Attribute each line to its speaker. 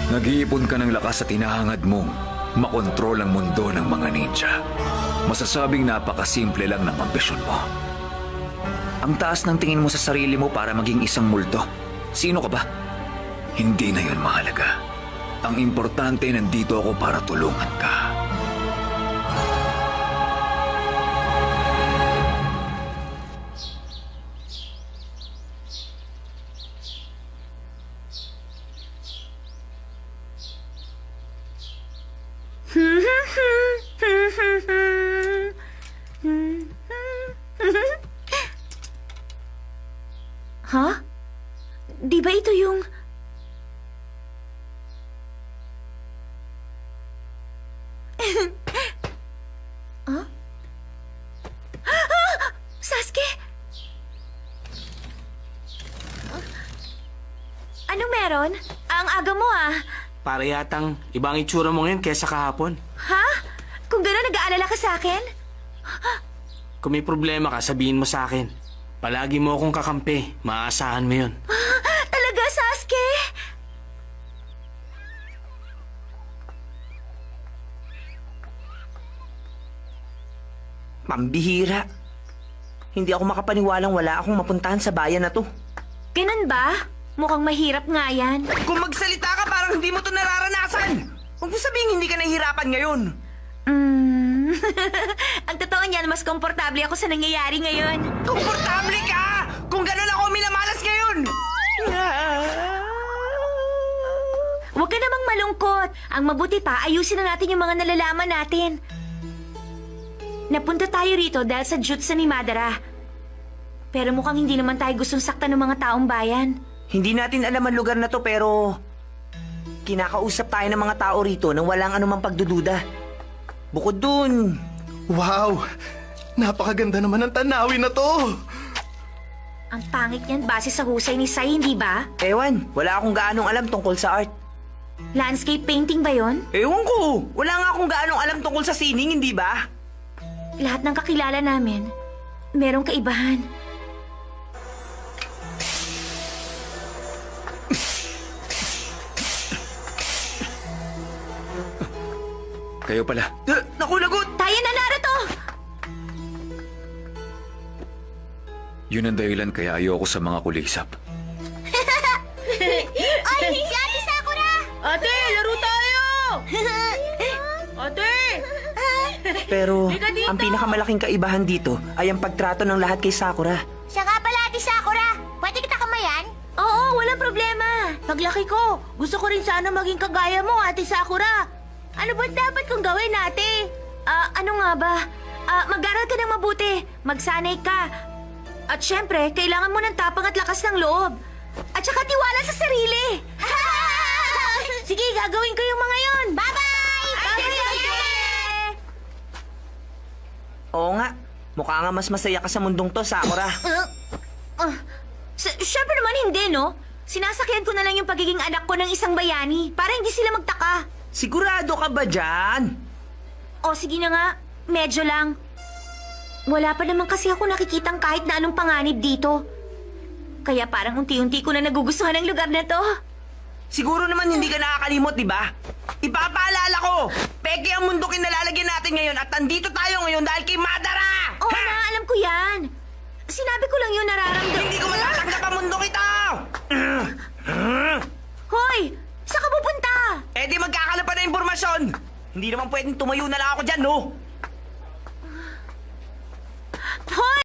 Speaker 1: Nag-iipon ka ng lakas at hinahangad mong makontrol ang mundo ng mga ninja. Masasabing napakasimple lang ng ambisyon mo.
Speaker 2: Ang taas ng tingin mo sa sarili mo para maging isang multo. Sino ka ba?
Speaker 1: Hindi na yun mahalaga. Ang importante, nandito ako para tulungan ka.
Speaker 3: Ha? Di ba ito yung... Huh? Sasuke? Anong meron? Ang aga mo
Speaker 4: Para yatang ibang itsura mo ngayon kaysa kahapon.
Speaker 3: Ha? Kung gano'n, nag-aalala ka sa akin?
Speaker 4: Kung may problema ka, sabihin mo sa akin. Palagi mo akong kakampi. Maaasahan mo yun.
Speaker 3: Talaga, Sasuke?
Speaker 2: Pambihira. Hindi ako makapaniwalang wala akong mapuntahan sa bayan na to.
Speaker 3: Ganun ba? Mukhang mahirap nga yan.
Speaker 2: Kung magsalita ka, parang hindi mo to nararanasan. Huwag mo sabihin hindi ka nahihirapan ngayon.
Speaker 3: Ang totoo niyan, mas komportable ako sa nangyayari ngayon.
Speaker 2: Komportable ka! Kung gano'n ako minamalas ngayon!
Speaker 3: Huwag ka namang malungkot. Ang mabuti pa, ayusin na natin yung mga nalalaman natin. Napunta tayo rito dahil sa jutsu ni Madara. Pero mukhang hindi naman tayo gustong saktan ng mga taong bayan.
Speaker 2: Hindi natin alam ang lugar na to pero... kinakausap tayo ng mga tao rito nang walang anumang pagdududa. Bukod dun...
Speaker 5: Wow! Napakaganda naman ng tanawin na to!
Speaker 3: Ang pangit niyan base sa husay ni Sai, hindi ba?
Speaker 2: Ewan, wala akong gaanong alam tungkol sa art.
Speaker 3: Landscape painting ba yon?
Speaker 2: Ewan ko! Wala nga akong gaanong alam tungkol sa sining, hindi ba?
Speaker 3: Lahat ng kakilala namin, merong kaibahan.
Speaker 1: Kayo pala.
Speaker 2: Naku, lagot!
Speaker 3: Tayo na, Naruto!
Speaker 1: Yun ang dahilan kaya ayoko sa mga kulisap.
Speaker 3: Ay, si Ate Sakura!
Speaker 6: Ate, laro tayo! Ate!
Speaker 2: Pero
Speaker 6: Halika dito!
Speaker 2: ang pinakamalaking kaibahan dito ay ang pagtrato ng lahat kay Sakura.
Speaker 3: Siya nga pala, Ate Sakura. Pwede kita kamayan? Oo, walang problema.
Speaker 6: Paglaki ko, gusto ko rin sana maging kagaya mo, Ate Sakura. Ano ba dapat kong gawin, ate?
Speaker 3: Ano nga ba? Mag-aral ka ng mabuti. Magsanay ka. At syempre, kailangan mo ng tapang at lakas ng loob. At saka tiwala sa sarili.
Speaker 6: Sige, gagawin ko yung mga yon.
Speaker 3: Bye-bye!
Speaker 2: Oo nga, mukha nga mas masaya ka sa mundong to, Sakura.
Speaker 3: Syempre naman hindi, no? Sinasakyan ko na lang yung pagiging anak ko ng isang bayani para hindi sila magtaka.
Speaker 2: Sigurado ka ba dyan?
Speaker 3: O sige na nga, medyo lang. Wala pa naman kasi ako nakikitang kahit na anong panganib dito. Kaya parang unti-unti ko na nagugustuhan ang lugar na to.
Speaker 2: Siguro naman hindi ka nakakalimot, di ba? Ipapaalala ko, peke ang mundo kinalalagyan natin ngayon at nandito tayo ngayon dahil kay Madara!
Speaker 3: Oo na, alam ko yan. Sinabi ko lang yun nararamdaman.
Speaker 2: Hindi ko matatanggap ang mundo kita!
Speaker 3: Hoy! Saan ka pupunta?
Speaker 2: Eh di magkakalap pa na impormasyon! Hindi naman pwedeng tumayo na lang ako dyan, no?